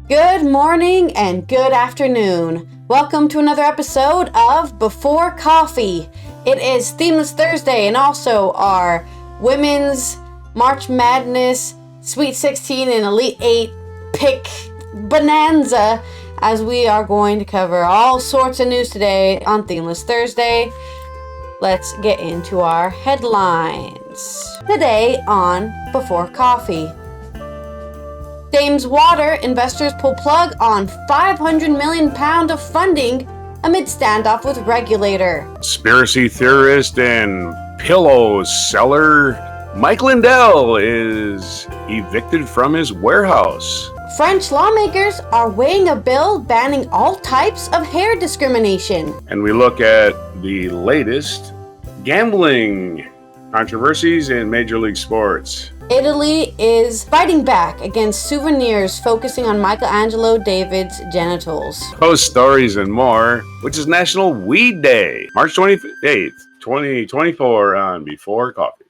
Good morning and good afternoon. Welcome to another episode of Before Coffee. It is Themeless Thursday and also our Women's March Madness Sweet 16 and Elite 8 pick bonanza, as we are going to cover all sorts of news today on Themeless Thursday. Let's get into our headlines. Today on Before Coffee. Thames Water investors pull plug on £500 million of funding amid standoff with regulator. Conspiracy theorist and pillow seller Michelangelo is evicted from his warehouse. French lawmakers are weighing a bill banning all types of hair discrimination. And we look at the latest gambling controversies in Major League Sports. Italy is fighting back against souvenirs focusing on Michelangelo David's genitals. Those stories and more, which is National Weed Day, March 28th, 2024 on Before Coffee.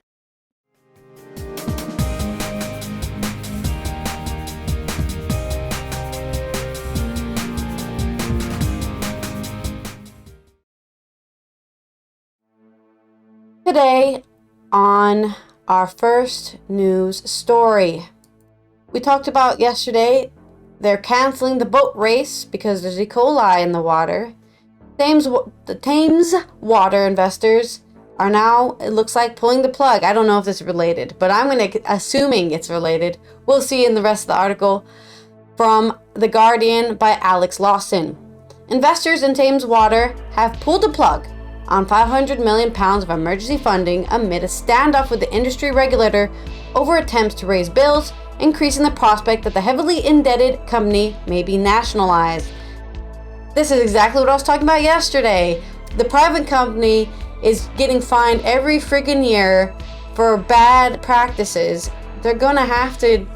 Today on our first news story. We talked about yesterday, they're canceling the boat race because there's E. coli in the water. The Thames Water investors are now, it looks like, pulling the plug. I don't know if this is related, but I'm assuming it's related. We'll see in the rest of the article from The Guardian by Alex Lawson. Investors in Thames Water have pulled the plug on £500 million of emergency funding amid a standoff with the industry regulator over attempts to raise bills, increasing the prospect that the heavily indebted company may be nationalized. This is exactly what I was talking about yesterday. The private company is getting fined every freaking year for bad practices. They're gonna have to,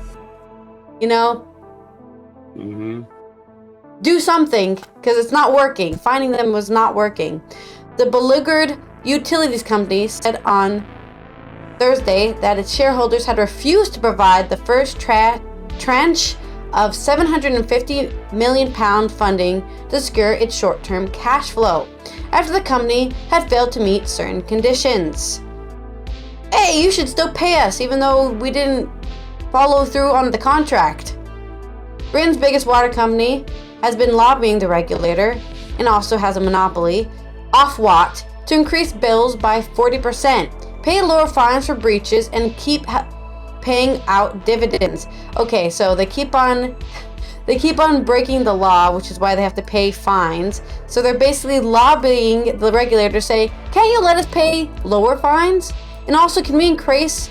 do something, because it's not working. Finding them was not working. The beleaguered utilities company said on Thursday that its shareholders had refused to provide the first tranche of £750 million funding to secure its short-term cash flow after the company had failed to meet certain conditions. Hey, you should still pay us even though we didn't follow through on the contract. Britain's biggest water company has been lobbying the regulator and also has a monopoly, Ofwat, to increase bills by 40%, pay lower fines for breaches, and keep paying out dividends. Okay, so they keep on breaking the law, which is why they have to pay fines. So they're basically lobbying the regulator to say, can you let us pay lower fines? And also, can we increase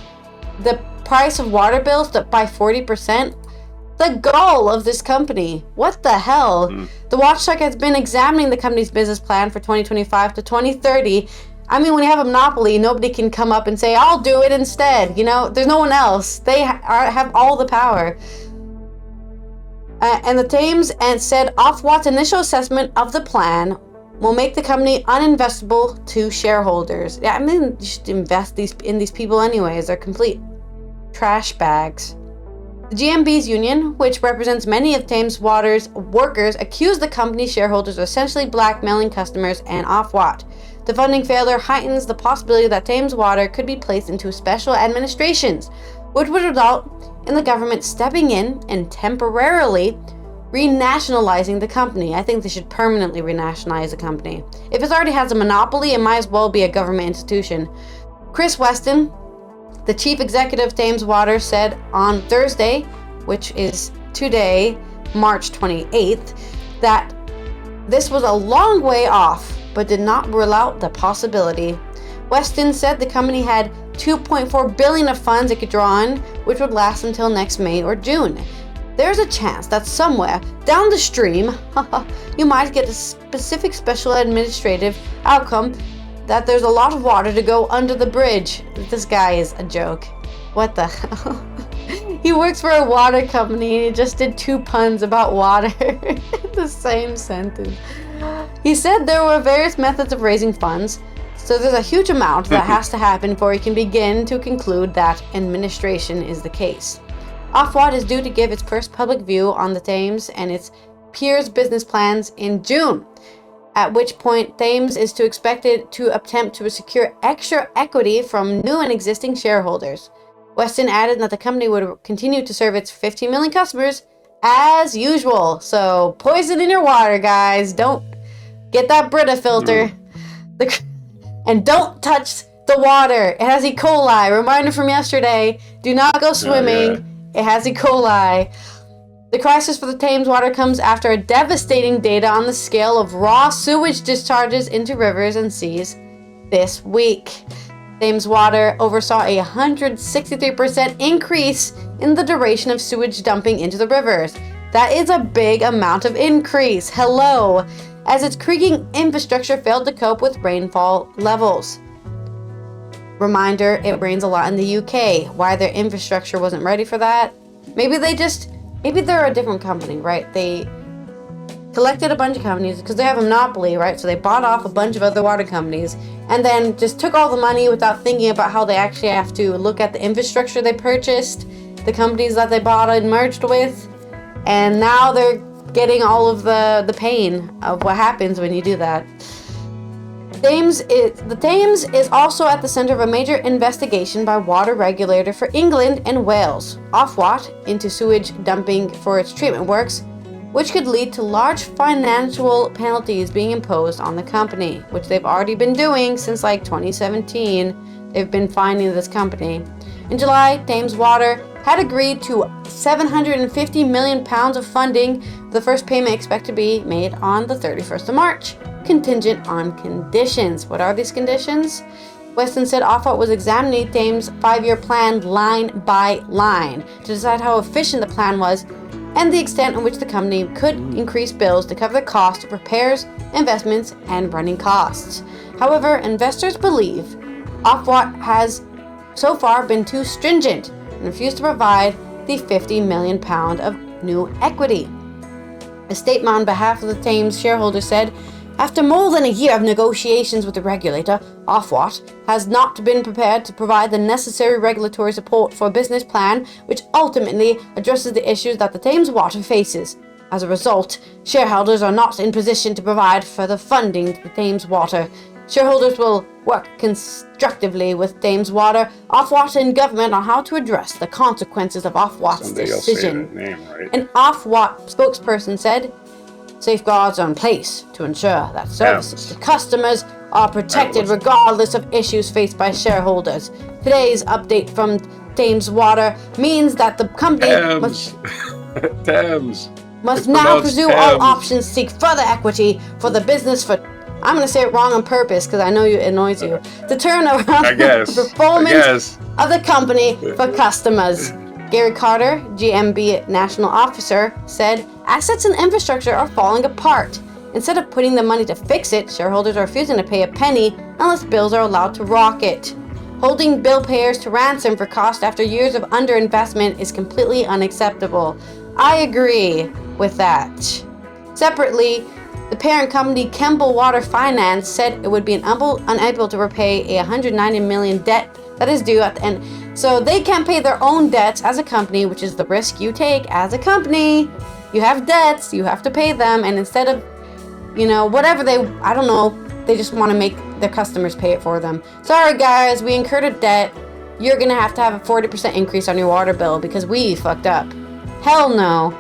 the price of water bills by 40%? The goal of this company. What the hell? The watchdog has been examining the company's business plan for 2025 to 2030. I mean, when you have a monopoly, nobody can come up and say, I'll do it instead. There's no one else. They have all the power. And the Thames said Ofwat's initial assessment of the plan will make the company uninvestable to shareholders. Yeah, I mean, you should invest in these people anyways. They're complete trash bags. The GMB's union, which represents many of Thames Water's workers, accused the company's shareholders of essentially blackmailing customers and Ofwat. The funding failure heightens the possibility that Thames Water could be placed into special administrations, which would result in the government stepping in and temporarily renationalizing the company. I think they should permanently renationalize the company. If it already has a monopoly, it might as well be a government institution. Chris Weston, the chief executive of Thames Water, said on Thursday, which is today, March 28th, that this was a long way off, but did not rule out the possibility. Weston said the company had $2.4 billion of funds it could draw on, which would last until next May or June. There's a chance that somewhere down the stream, you might get a specific special administrative outcome that there's a lot of water to go under the bridge. This guy is a joke. What the hell? He works for a water company and he just did 2 puns about water in the same sentence. He said there were various methods of raising funds, so there's a huge amount that has to happen before he can begin to conclude that administration is the case. Ofwat is due to give its first public view on the Thames and its peers' business plans in June, at which point Thames is expected to attempt to secure extra equity from new and existing shareholders. Weston added that the company would continue to serve its 15 million customers as usual. So poison in your water, guys. Don't get that Brita filter. And don't touch the water. It has E. coli. Reminder from yesterday. Do not go swimming. It has E. coli. The crisis for the Thames Water comes after a devastating data on the scale of raw sewage discharges into rivers and seas this week. Thames Water oversaw a 163% increase in the duration of sewage dumping into the rivers. That is a big amount of increase. Hello. As its creaking infrastructure failed to cope with rainfall levels. Reminder, it rains a lot in the UK. Why their infrastructure wasn't ready for that? Maybe they're a different company, right? They collected a bunch of companies because they have a monopoly, right? So they bought off a bunch of other water companies and then just took all the money without thinking about how they actually have to look at the infrastructure they purchased, the companies that they bought and merged with, and now they're getting all of the pain of what happens when you do that. The Thames is also at the center of a major investigation by water regulator for England and Wales, Ofwat, into sewage dumping for its treatment works, which could lead to large financial penalties being imposed on the company, which they've already been doing since like 2017. They've been fining this company. In July, Thames Water had agreed to £750 million of funding, the first payment expected to be made on the 31st of March, contingent on conditions. What are these conditions? Weston said Ofwat was examining Thames' 5-year plan line by line to decide how efficient the plan was and the extent on which the company could increase bills to cover the cost of repairs, investments, and running costs. However, investors believe Ofwat has so far been too stringent and refused to provide the £50 million of new equity. A statement on behalf of the Thames shareholders said, after more than a year of negotiations with the regulator, Ofwat has not been prepared to provide the necessary regulatory support for a business plan which ultimately addresses the issues that the Thames Water faces. As a result, shareholders are not in position to provide further funding to the Thames Water. Shareholders will work constructively with Thames Water, Ofwat, and government on how to address the consequences of Ofwat's decision. An Ofwat spokesperson said, safeguards are in place to ensure that services to customers are protected regardless of issues faced by shareholders. Today's update from Thames Water means that the company must now pursue all options to seek further equity for the business for... I'm going to say it wrong on purpose because I know it annoys you. To turn around the performance of the company for customers. Gary Carter, GMB National Officer, said assets and infrastructure are falling apart. Instead of putting the money to fix it, shareholders are refusing to pay a penny unless bills are allowed to rocket. Holding bill payers to ransom for cost after years of underinvestment is completely unacceptable. I agree with that. Separately, the parent company Kemble Water Finance said it would be unable to repay a $190 million debt that is due at the end. So they can't pay their own debts as a company, which is the risk you take as a company. You have debts, you have to pay them, and instead of, whatever they just want to make their customers pay it for them. Sorry guys, we incurred a debt. You're going to have a 40% increase on your water bill because we fucked up. Hell no.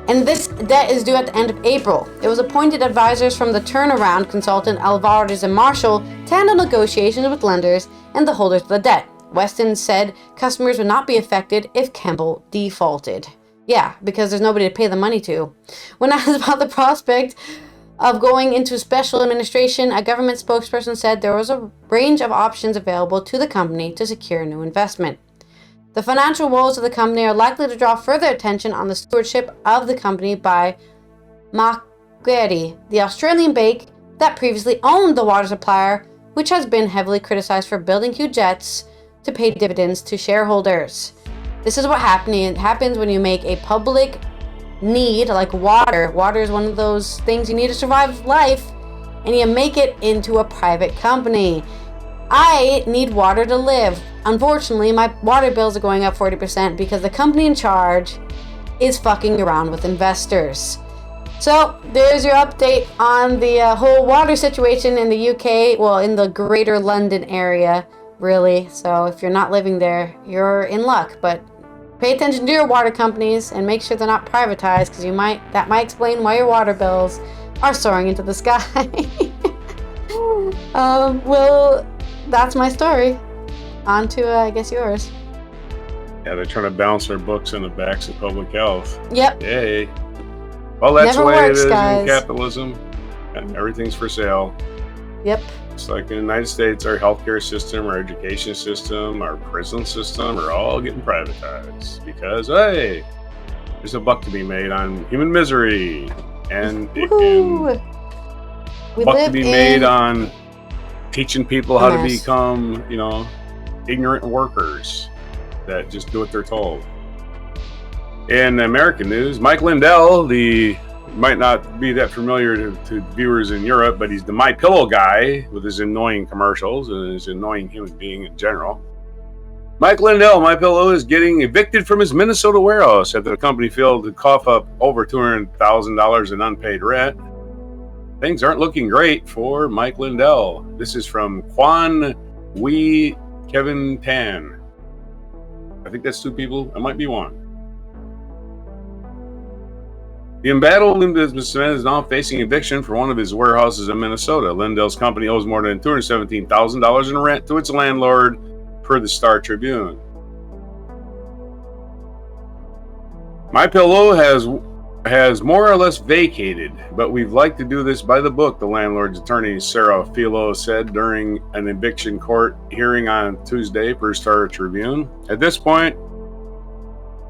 And this debt is due at the end of April. It was appointed advisors from the turnaround consultant Alvarez and Marshall to handle negotiations with lenders and the holders of the debt. Weston said customers would not be affected if Kemble defaulted. Yeah, because there's nobody to pay the money to. When asked about the prospect of going into special administration, a government spokesperson said there was a range of options available to the company to secure new investment. The financial woes of the company are likely to draw further attention on the stewardship of the company by Macquarie, the Australian bank that previously owned the water supplier, which has been heavily criticized for building huge debts to pay dividends to shareholders. This is what happens when you make a public need, like water. Water is one of those things you need to survive life, and you make it into a private company. I need water to live. Unfortunately, my water bills are going up 40% because the company in charge is fucking around with investors. So, there's your update on the whole water situation in the UK, well, in the greater London area, really. So, if you're not living there, you're in luck, but pay attention to your water companies and make sure they're not privatized, because that might explain why your water bills are soaring into the sky. Well, that's my story. On to, I guess, yours. Yeah, they're trying to balance their books in the backs of public health. Yep. Yay. Well, that's Never the way works, it is guys. in capitalism. And everything's for sale. Yep. It's like in the United States, our healthcare system, our education system, our prison system are all getting privatized because, hey, there's a buck to be made on human misery. And Woohoo! We buck to live be in made on teaching people how to mess. become, ignorant workers that just do what they're told. In American news, Mike Lindell, might not be that familiar to viewers in Europe, but he's the My Pillow guy with his annoying commercials and his annoying human being in general. Mike Lindell, My Pillow, is getting evicted from his Minnesota warehouse after the company failed to cough up over $200,000 in unpaid rent. Things aren't looking great for Mike Lindell. This is from Quan Wee Kevin Tan. I think that's two people. It might be one. The embattled businessman is now facing eviction for one of his warehouses in Minnesota. Lindell's company owes more than $217,000 in rent to its landlord, per the Star Tribune. My Pillow has more or less vacated, but we'd like to do this by the book, the landlord's attorney Sarah Philo said during an eviction court hearing on Tuesday, per Star Tribune. At this point,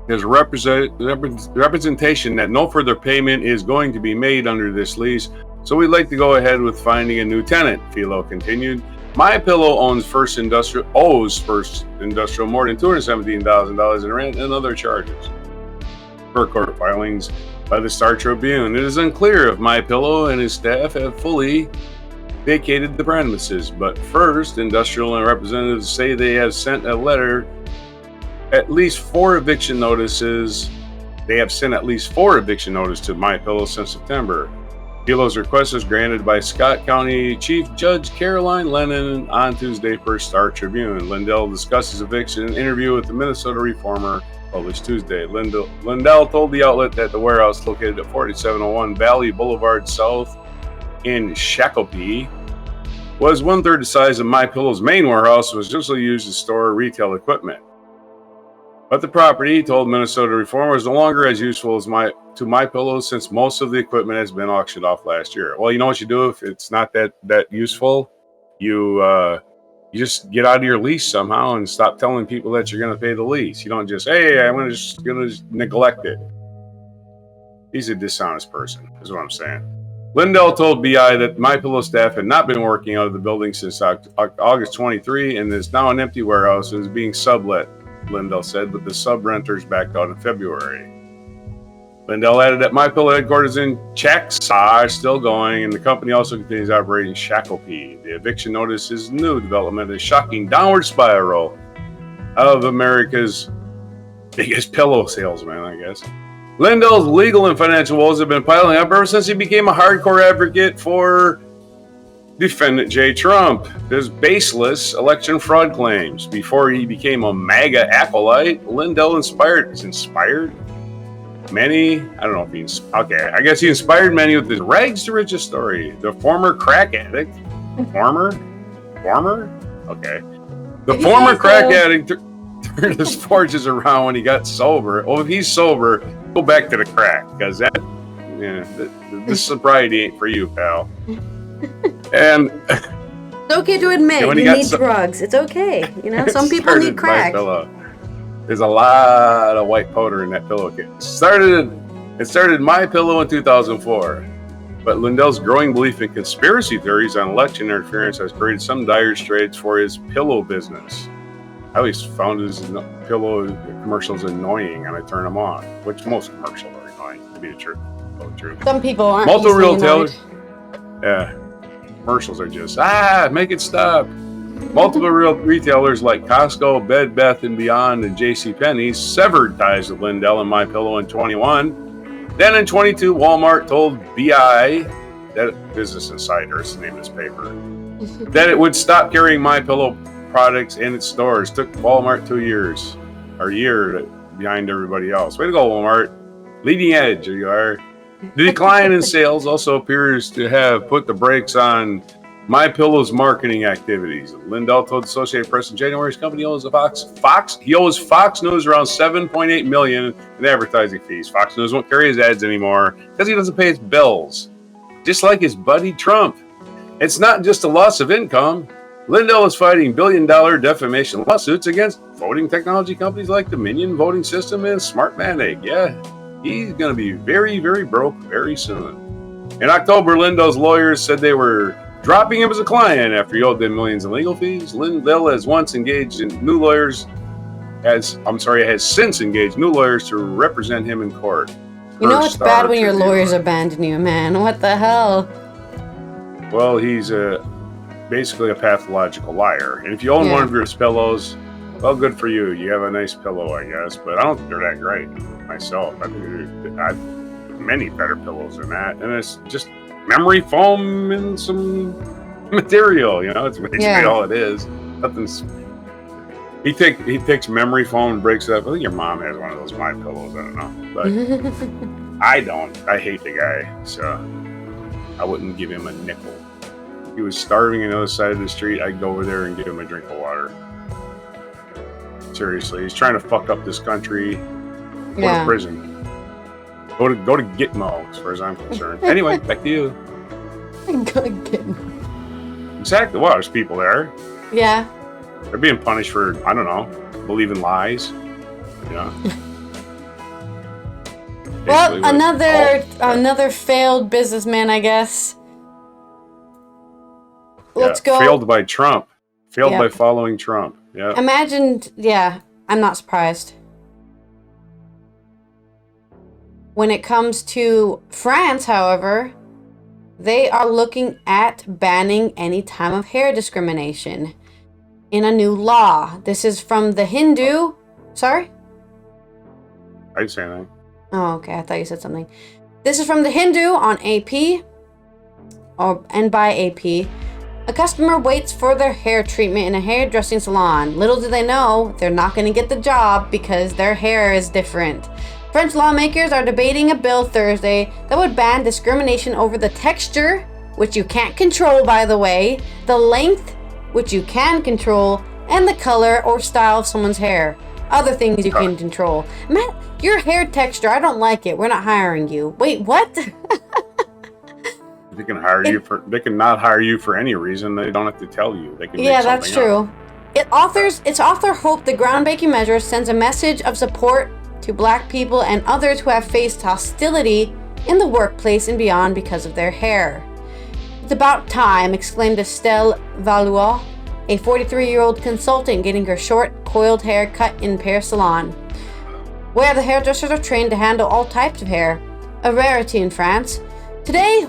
there's representation that no further payment is going to be made under this lease, so we'd like to go ahead with finding a new tenant, Philo continued. My Pillow owes First Industrial more than $217,000 in rent and other charges. Per court filings by the Star Tribune, it is unclear if My Pillow and his staff have fully vacated the premises, but First Industrial and representatives say they have sent a letter at least 4 eviction notices. They have sent at least 4 eviction notices to My Pillow since September. Pilo's request was granted by Scott County Chief Judge Caroline Lennon on Tuesday, per Star Tribune. Lindell discusses eviction in an interview with the Minnesota Reformer, published Tuesday. Lindell told the outlet that the warehouse, located at 4701 Valley Boulevard South in Shakopee, was 1/3 the size of My Pillow's main warehouse and was usually used to store retail equipment. But the property, told Minnesota Reformer, is no longer as useful as My Pillow since most of the equipment has been auctioned off last year. Well, you know what you do if it's not that useful? You just get out of your lease somehow and stop telling people that you're going to pay the lease. You don't just, hey, I'm going to neglect it. He's a dishonest person, is what I'm saying. Lindell told BI that My Pillow staff had not been working out of the building since August 23 and is now an empty warehouse and is being sublet, Lindell said, but the sub-renters backed out in February. Lindell added that My Pillow headquarters in Chickasaw are still going, and the company also continues operating in Shakopee. The eviction notice is new development, a shocking downward spiral of America's biggest pillow salesman, I guess. Lindell's legal and financial woes have been piling up ever since he became a hardcore advocate for defendant J. Trump. His baseless election fraud claims. Before he became a MAGA acolyte, Lindell inspired many. I don't know if he's okay. I guess he inspired many with his rags to riches story. The former crack addict, okay. The former crack addict turned his fortunes around when he got sober. Well, if he's sober, go back to the crack, because this sobriety ain't for you, pal. And it's okay to admit you need drugs. It's okay. Some people need crack. There's a lot of white powder in that pillowcase. It started My Pillow in 2004, but Lindell's growing belief in conspiracy theories on election interference has created some dire straits for his pillow business. I always found his pillow commercials annoying, and I turn them on, which most commercials are annoying, to be the truth. Some people aren't. Multiple retailers. Yeah. Commercials are just, make it stop. Multiple retailers like Costco, Bed Bath & Beyond, and JCPenney severed ties with Lindell and MyPillow in 21. Then in 22, Walmart told BI, that Business Insider is the name of this paper, that it would stop carrying MyPillow products in its stores. Took Walmart 2 years, or a year behind everybody else. Way to go, Walmart. Leading edge, you are. The decline in sales also appears to have put the brakes on MyPillow's marketing activities. Lindell told Associated Press in January his company owes he owes Fox News around $7.8 million in advertising fees. Fox News won't carry his ads anymore because he doesn't pay his bills. Just like his buddy Trump. It's not just a loss of income. Lindell is fighting billion-dollar defamation lawsuits against voting technology companies like Dominion Voting System and Smart Manning. Yeah, he's going to be very, very broke very soon. In October, Lindell's lawyers said they were dropping him as a client after he owed them millions in legal fees. Lindell has since engaged new lawyers to represent him in court. You know it's bad when your lawyers abandon you, man. What the hell? Well, he's basically a pathological liar. And if you own one of your pillows, well, good for you. You have a nice pillow, I guess. But I don't think they're that great myself. I think I have many better pillows than that. And it's just memory foam and some material, it's basically all it is. Nothing's. He takes memory foam and breaks it up. I think your mom has one of those My Pillows. I don't know, but I don't. I hate the guy, so I wouldn't give him a nickel. If he was starving on the other side of the street, I'd go over there and give him a drink of water. Seriously, he's trying to fuck up this country. Go to prison. Go to Gitmo, as far as I'm concerned. Anyway, back to you. Go to Gitmo. Exactly. Well, there's people there. Yeah. They're being punished for, I don't know, believing lies. Well, another failed businessman, I guess. Let's go. Failed by Trump. Failed by following Trump. Yeah. Imagine, I'm not surprised. When it comes to France, however, they are looking at banning any time of hair discrimination in a new law. This is from the Hindu. Sorry? I didn't say anything. Oh, okay. I thought you said something. This is from the Hindu on AP, and by AP. A customer waits for their hair treatment in a hairdressing salon. Little do they know, they're not going to get the job because their hair is different. French lawmakers are debating a bill Thursday that would ban discrimination over the texture, which you can't control, by the way, the length, which you can control, and the color or style of someone's hair. Other things you can control. Matt, your hair texture, I don't like it. We're not hiring you. Wait, what? They can hire you for. They can not hire you for any reason. They don't have to tell you. They can. Yeah, that's true. Its author hope the groundbreaking measure sends a message of support to Black people and others who have faced hostility in the workplace and beyond because of their hair. It's about time, exclaimed Estelle Valois, a 43-year-old consultant getting her short, coiled hair cut in Paris salon, where the hairdressers are trained to handle all types of hair, a rarity in France. Today,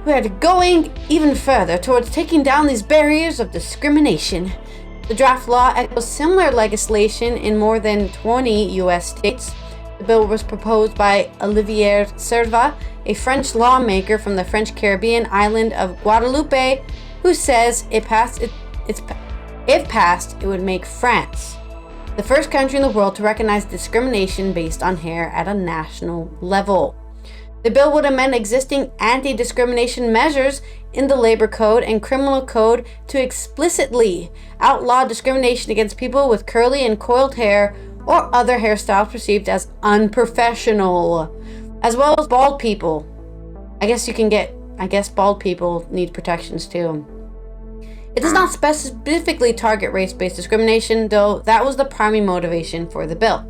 we are going even further towards taking down these barriers of discrimination. The draft law echoes similar legislation in more than 20 U.S. states. The bill was proposed by Olivier Serva, a French lawmaker from the French Caribbean island of Guadeloupe, who says if passed, it would make France the first country in the world to recognize discrimination based on hair at a national level. The bill would amend existing anti-discrimination measures in the Labor Code and Criminal Code to explicitly outlaw discrimination against people with curly and coiled hair or other hairstyles perceived as unprofessional, as well as bald people. I guess bald people need protections too. It does not specifically target race-based discrimination, though that was the primary motivation for the bill.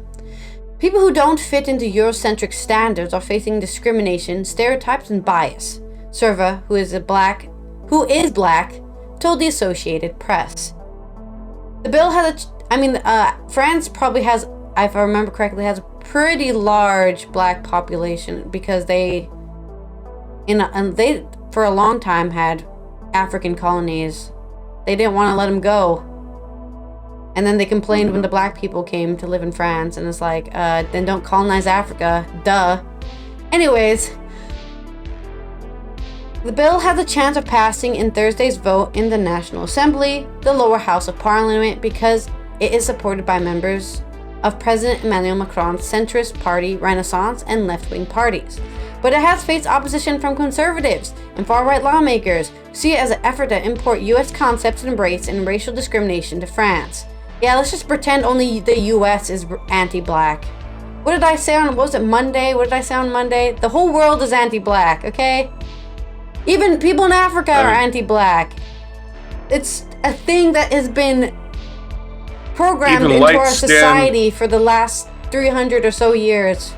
People who don't fit into Eurocentric standards are facing discrimination, stereotypes, and bias. Serva, who is black, told the Associated Press. The bill has France probably has, if I remember correctly, has a pretty large black population because they for a long time had African colonies They didn't want to let him go. And then they complained when the black people came to live in France, and it's like, then don't colonize Africa. Duh. Anyways, the bill had the chance of passing in Thursday's vote in the National Assembly, the lower house of Parliament, because it is supported by members of President Emmanuel Macron's centrist party, Renaissance, and left-wing parties. But it has faced opposition from conservatives and far-right lawmakers who see it as an effort to import U.S. concepts and race and racial discrimination to France. Yeah, let's just pretend only the U.S. is anti-black. What did I say on, what was it, Monday? What did I say on Monday? The whole world is anti-black, okay? Even people in Africa are anti-black. It's a thing that has been programmed into our society for the last 300 or so years.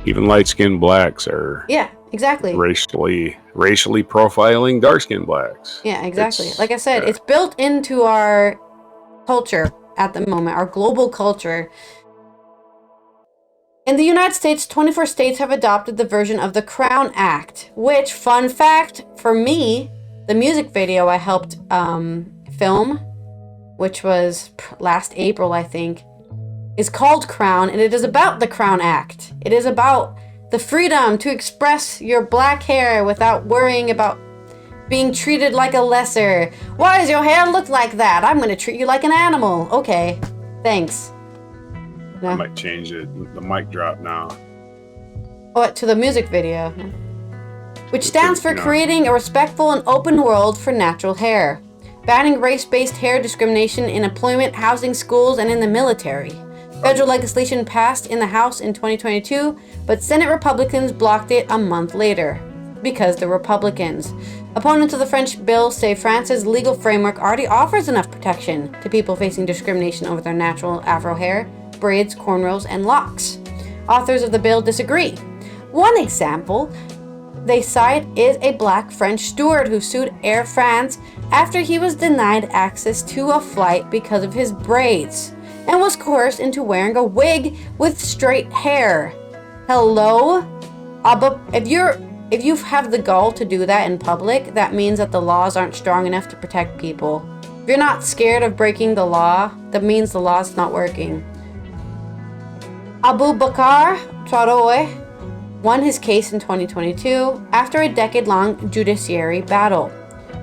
Even light-skinned blacks are exactly racially profiling dark-skinned blacks. Yeah, exactly. Like I said, it's built into our culture at the moment, our global culture. In the United States, 24 states have adopted the version of the Crown Act, which, fun fact, for me, the music video I helped film, which was last April, I think, is called Crown, and it is about the Crown Act. It is about the freedom to express your black hair without worrying about being treated like a lesser. Why does your hair look like that? I'm going to treat you like an animal. Okay, thanks. No. I might change it. The mic drop now. What, to the music video? Which stands for creating a respectful and open world for natural hair. Banning race-based hair discrimination in employment, housing, schools, and in the military. Federal legislation passed in the House in 2022, but Senate Republicans blocked it a month later. Because they're Republicans. Opponents of the French bill say France's legal framework already offers enough protection to people facing discrimination over their natural afro hair, braids, cornrows, and locks. Authors of the bill disagree. One example they cite is a black French steward who sued Air France after he was denied access to a flight because of his braids and was coerced into wearing a wig with straight hair. Hello? If you have the gall to do that in public, that means that the laws aren't strong enough to protect people. If you're not scared of breaking the law, that means the law's not working. Abu Bakr Traoré won his case in 2022 after a decade-long judiciary battle.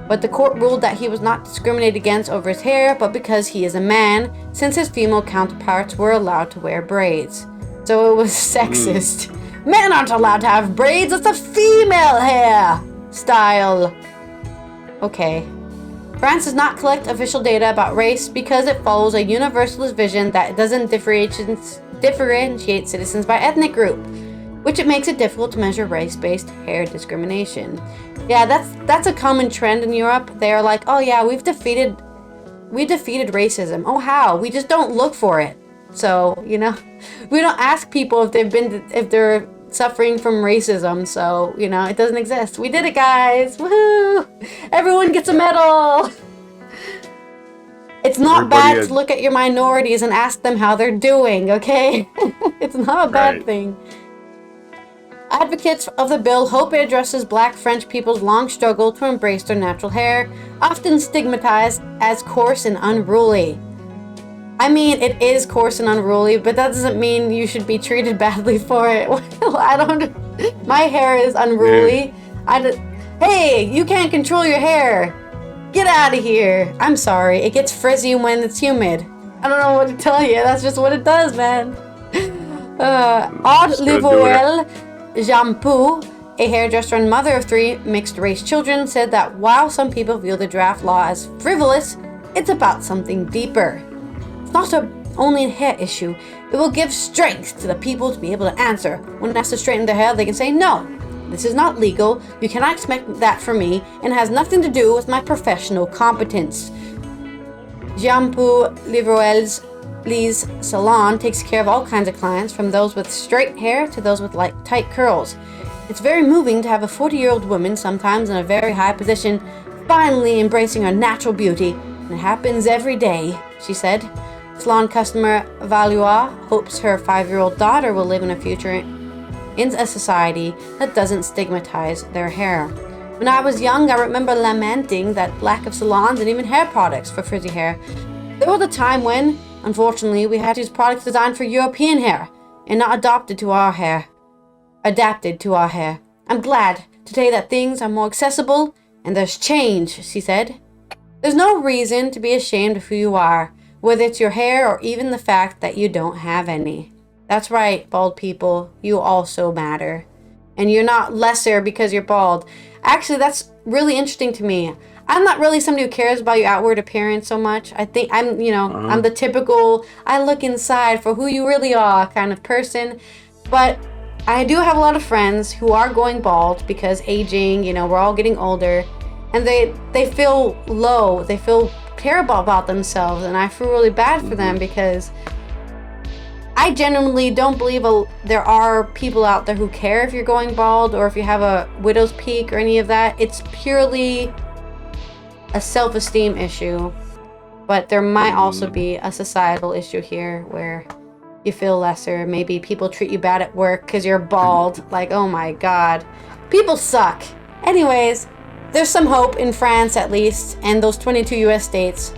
But the court ruled that he was not discriminated against over his hair, but because he is a man, since his female counterparts were allowed to wear braids. So it was sexist. Men aren't allowed to have braids, it's a female hair style. Okay. France does not collect official data about race because it follows a universalist vision that doesn't differentiate citizens by ethnic group, which it makes it difficult to measure race-based hair discrimination. Yeah, that's a common trend in Europe. They are like, oh yeah, we defeated racism. Oh, how? We just don't look for it. So, we don't ask people if they're suffering from racism. So, it doesn't exist. We did it, guys. Woohoo! Everyone gets a medal. It's not bad to look at your minorities and ask them how they're doing, okay? It's not a bad thing. Advocates of the bill hope it addresses black French people's long struggle to embrace their natural hair, often stigmatized as coarse and unruly. I mean, it is coarse and unruly, but that doesn't mean you should be treated badly for it. My hair is unruly. Hey, you can't control your hair. Get out of here. I'm sorry. It gets frizzy when it's humid. I don't know what to tell you. That's just what it does, man. Aude Livoel Jampou, a hairdresser and mother of 3 mixed-race children, said that while some people view the draft law as frivolous, it's about something deeper. It's not only a hair issue. It will give strength to the people to be able to answer. When asked to straighten their hair, they can say, no, this is not legal. You cannot expect that from me, and has nothing to do with my professional competence. Jampou Livoel's Lee's salon takes care of all kinds of clients, from those with straight hair to those with tight curls. It's very moving to have a 40-year-old woman, sometimes in a very high position, finally embracing her natural beauty. And it happens every day, she said. Salon customer Valois hopes her 5-year-old daughter will live in a future in a society that doesn't stigmatize their hair. When I was young, I remember lamenting that lack of salons and even hair products for frizzy hair. There was a time when, unfortunately, we had to use products designed for European hair and not adapted to our hair. I'm glad today that things are more accessible and there's change, she said. There's no reason to be ashamed of who you are, whether it's your hair or even the fact that you don't have any. That's right, bald people, you also matter. And you're not lesser because you're bald. Actually, that's really interesting to me. I'm not really somebody who cares about your outward appearance so much. I think I'm the typical, I look inside for who you really are kind of person. But I do have a lot of friends who are going bald because aging, we're all getting older. And they feel low. They feel terrible about themselves. And I feel really bad for them because I genuinely don't believe there are people out there who care if you're going bald or if you have a widow's peak or any of that. It's purely a self-esteem issue. But there might also be a societal issue here where you feel lesser. Maybe people treat you bad at work because you're bald. Like, oh my God. People suck. Anyways, there's some hope in France at least, and those 22 U.S. states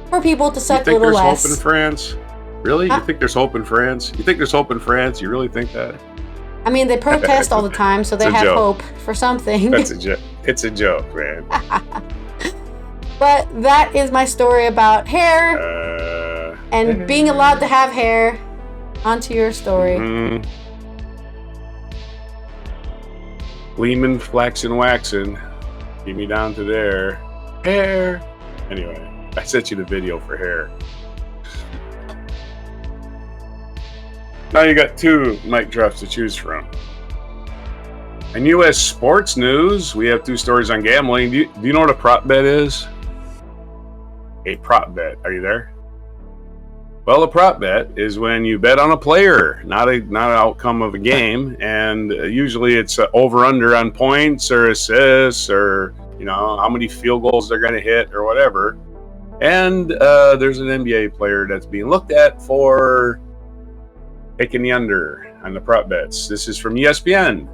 for people to suck a little less. You think there's hope in France? Really? You think there's hope in France? You think there's hope in France? You really think that? I mean, they protest all the time, so they have hope for something. That's a joke. It's a joke, man. But that is my story about hair and being allowed to have hair. On to your story. Gleaming, flaxing, waxing. Get me down to there. Hair. Anyway, I sent you the video for hair. Now you got two mic drops to choose from. In U.S. sports news, we have two stories on gambling. Do you know what a prop bet is? A prop bet. Are you there? Well, a prop bet is when you bet on a player, not an outcome of a game, and usually it's over/under on points or assists or how many field goals they're going to hit or whatever. And there's an NBA player that's being looked at for taking the under on the prop bets. This is from ESPN.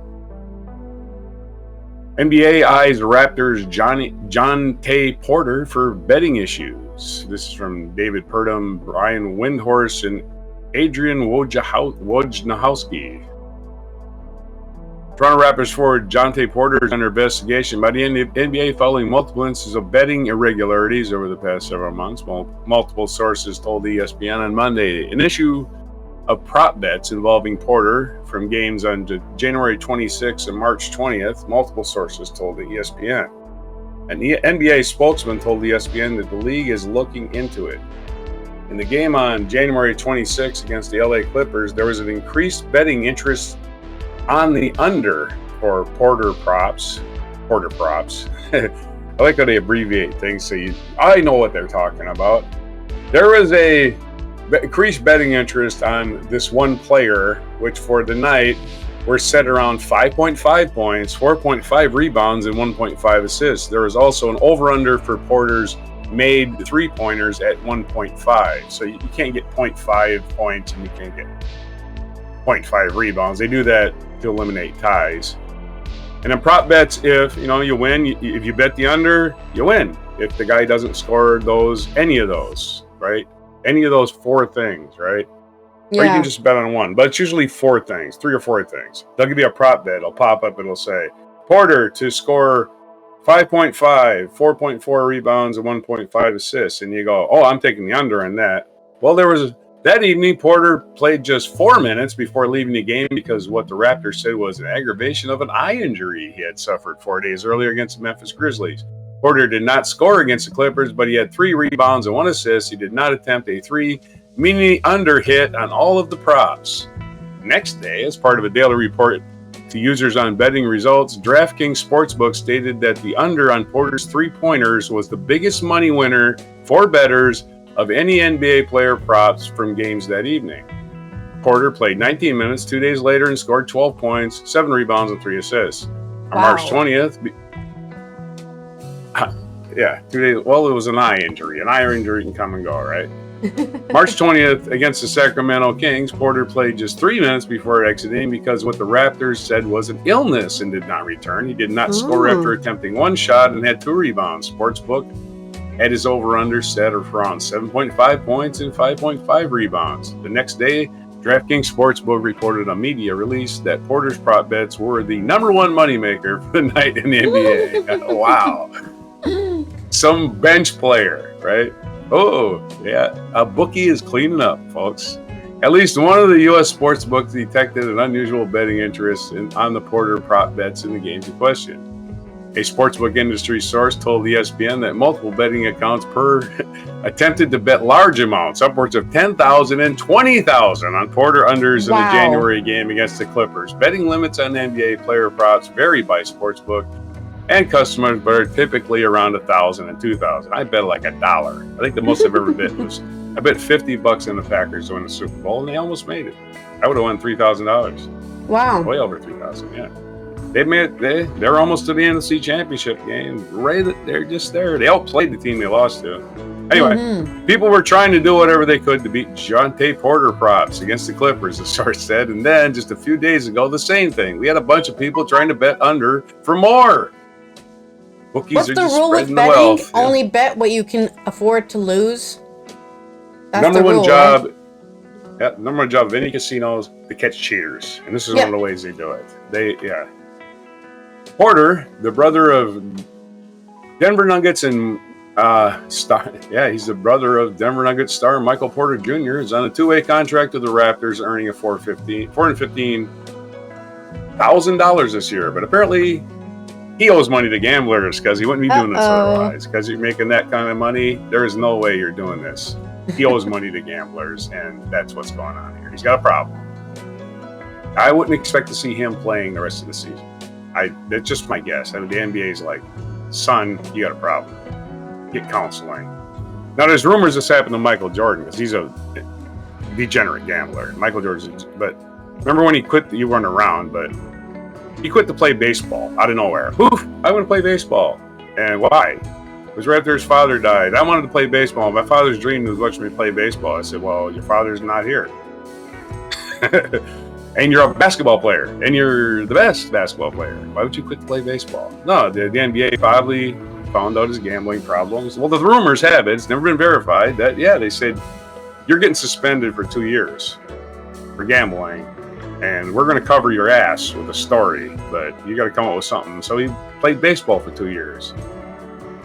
NBA eyes Raptors Jonte Porter for betting issues. This is from David Purdom, Brian Windhorst, and Adrian Wojnarowski. Toronto Raptors forward Jonte Porter is under investigation by the NBA following multiple instances of betting irregularities over the past several months. Multiple sources told ESPN on Monday an issue of prop bets involving Porter from games on January 26th and March 20th, multiple sources told the ESPN. An NBA spokesman told ESPN that the league is looking into it. In the game on January 26th against the LA Clippers, there was an increased betting interest on the under for Porter props. I like how they abbreviate things so I know what they're talking about. There was a increased betting interest on this one player, which for the night were set around 5.5 points, 4.5 rebounds, and 1.5 assists. There was also an over-under for Porter's made three-pointers at 1.5. So you can't get 0.5 points and you can't get 0.5 rebounds. They do that to eliminate ties. And in prop bets, if you win, if you bet the under, you win. If the guy doesn't score any of those, right? Any of those four things, right? Yeah. Or you can just bet on one, but it's usually four things, 3 or 4 things. They'll give you a prop bet. It'll pop up. It'll say Porter to score 5.5, 4.4 rebounds, and 1.5 assists. And you go, oh, I'm taking the under on that. Well, that evening, Porter played just 4 minutes before leaving the game because what the Raptors said was an aggravation of an eye injury he had suffered 4 days earlier against the Memphis Grizzlies. Porter did not score against the Clippers, but he had 3 rebounds and 1 assist. He did not attempt a 3, meaning the under hit on all of the props. Next day, as part of a daily report to users on betting results, DraftKings Sportsbook stated that the under on Porter's three-pointers was the biggest money winner for bettors of any NBA player props from games that evening. Porter played 19 minutes 2 days later and scored 12 points, 7 rebounds, and 3 assists. On March 20th, 2 days. Well, it was an eye injury. An eye injury can come and go, right? March 20th, against the Sacramento Kings, Porter played just 3 minutes before exiting because what the Raptors said was an illness and did not return. He did not score after attempting 1 shot and had 2 rebounds. Sportsbook had his over-under set around 7.5 points and 5.5 rebounds. The next day, DraftKings Sportsbook reported a media release that Porter's prop bets were the number one moneymaker for the night in the NBA. Wow. Some bench player, right? Oh, yeah. A bookie is cleaning up, folks. At least one of the U.S. sportsbooks detected an unusual betting interest on the Porter prop bets in the games in question. A sportsbook industry source told ESPN that multiple betting accounts attempted to bet large amounts, upwards of $10,000 and $20,000 on Porter unders in the January game against the Clippers. Betting limits on NBA player props vary by sportsbook and customers, but are typically around $1,000 and $2,000. I bet like $1. I think the most I've ever bet was I bet $50 in the Packers to win the Super Bowl, and they almost made it. I would have won $3,000. Wow, way over $3,000. Yeah. They're almost to the NFC Championship game. They're just there. They outplayed the team they lost to. Anyway, people were trying to do whatever they could to beat Jonte Porter props against the Clippers, the source said. And then just a few days ago, the same thing. We had a bunch of people trying to bet under for more. Bookies What's are the just rule with spreading the betting? wealth. Only bet what you can afford to lose. That's number the one rule, job. Right? Yeah, number one job of any casinos to catch cheaters, and this is one of the ways they do it. Porter, the brother of Denver Nuggets and star, he's the brother of Denver Nuggets star Michael Porter Jr. is on a 2-way contract with the Raptors, earning a $415,000 this year. But apparently, he owes money to gamblers because he wouldn't be doing this otherwise. Because you're making that kind of money, there is no way you're doing this. He owes money to gamblers, and that's what's going on here. He's got a problem. I wouldn't expect to see him playing the rest of the season. That's just my guess. I mean, the NBA's like, son, you got a problem. Get counseling. Now, there's rumors this happened to Michael Jordan because he's a degenerate gambler. Michael Jordan, but remember when he quit? You weren't around, but he quit to play baseball out of nowhere. Oof, I want to play baseball. And why? It was right after his father died. I wanted to play baseball. My father's dream was watching me play baseball. I said, well, your father's not here. And you're a basketball player, and you're the best basketball player. Why would you quit to play baseball? No, the NBA probably found out his gambling problems. Well, the rumors have it, it's never been verified, that, they said, you're getting suspended for 2 years for gambling, and we're going to cover your ass with a story, but you got to come up with something. So he played baseball for 2 years.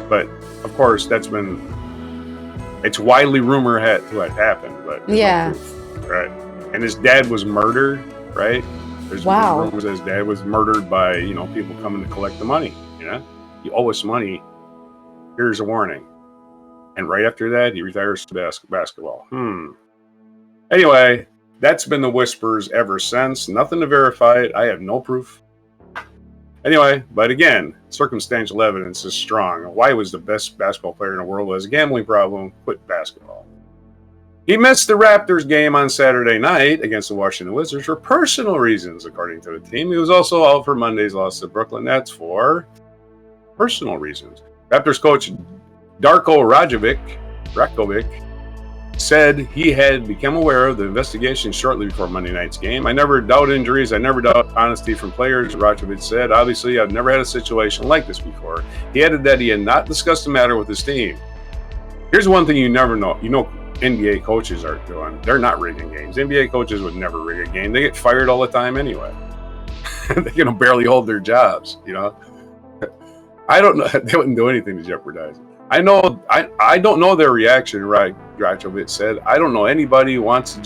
But, of course, it's widely rumored to have happened, but no proof, right? And his dad was murdered. Right? There's rumors that his dad was murdered by, people coming to collect the money. You owe us money. Here's a warning. And right after that, he retires to basketball. Anyway, that's been the whispers ever since. Nothing to verify it. I have no proof. Anyway, but again, circumstantial evidence is strong. Why was the best basketball player in the world who has a gambling problem quit basketball? He missed the Raptors game on Saturday night against the Washington Wizards for personal reasons, according to the team. He was also out for Monday's loss to Brooklyn Nets for personal reasons. Raptors coach Darko Rakovic said he had become aware of the investigation shortly before Monday night's game. I never doubt injuries. I never doubt honesty from players, Rakovic said. Obviously, I've never had a situation like this before. He added that he had not discussed the matter with his team. Here's one thing you never know. NBA coaches are doing. They're not rigging games. NBA coaches would never rig a game. They get fired all the time anyway. They barely hold their jobs, I don't know. They wouldn't do anything to jeopardize it. I don't know their reaction, right? Dracovic said. I don't know anybody wants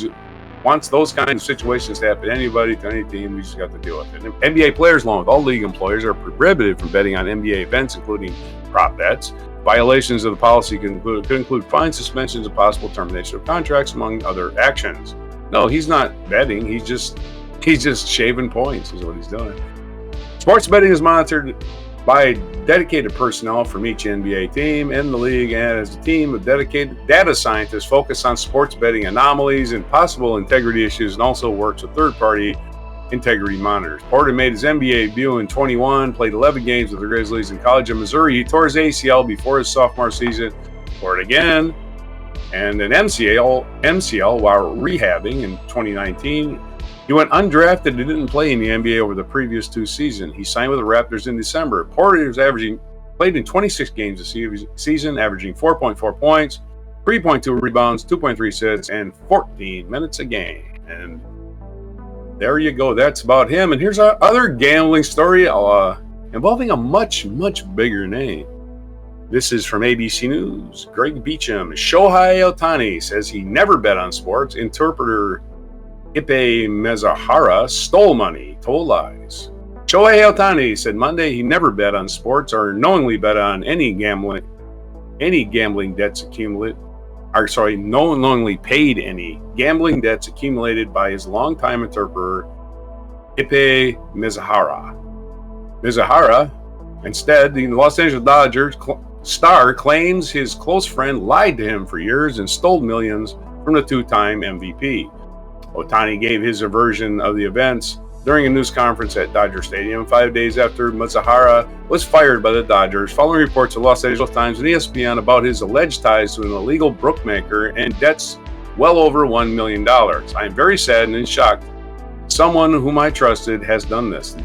those kinds of situations to happen to anybody, to any team. We just got to deal with it. And NBA players, along with all league employers, are prohibited from betting on NBA events, including prop bets. Violations of the policy could include fines, suspensions, and possible termination of contracts, among other actions. No, he's not betting. He's just shaving points is what he's doing. Sports betting is monitored by dedicated personnel from each NBA team in the league, and as a team of dedicated data scientists focus on sports betting anomalies and possible integrity issues, and also works with third-party integrity monitors. Porter made his NBA debut in 21, played 11 games with the Grizzlies in college in Missouri. He tore his ACL before his sophomore season, tore it again, and an MCL while rehabbing in 2019. He went undrafted and didn't play in the NBA over the previous 2 seasons. He signed with the Raptors in December. Porter played in 26 games this season, averaging 4.4 points, 3.2 rebounds, 2.3 assists, and 14 minutes a game. And there you go. That's about him. And here's our other gambling story involving a much, much bigger name. This is from ABC News. Greg Beecham. Shohei Ohtani says he never bet on sports. Interpreter Ipe Mezahara stole money, told lies. Shohei Ohtani said Monday he never bet on sports or knowingly bet on knowingly paid any gambling debts accumulated by his longtime interpreter, Ipe Mezahara. Instead, the Los Angeles Dodgers star claims his close friend lied to him for years and stole millions from the 2-time MVP. Ohtani gave his version of the events during a news conference at Dodger Stadium 5 days after Mezahara was fired by the Dodgers, following reports of Los Angeles Times and ESPN about his alleged ties to an illegal bookmaker and debts well over $1 million. I am very saddened and shocked. Someone whom I trusted has done this.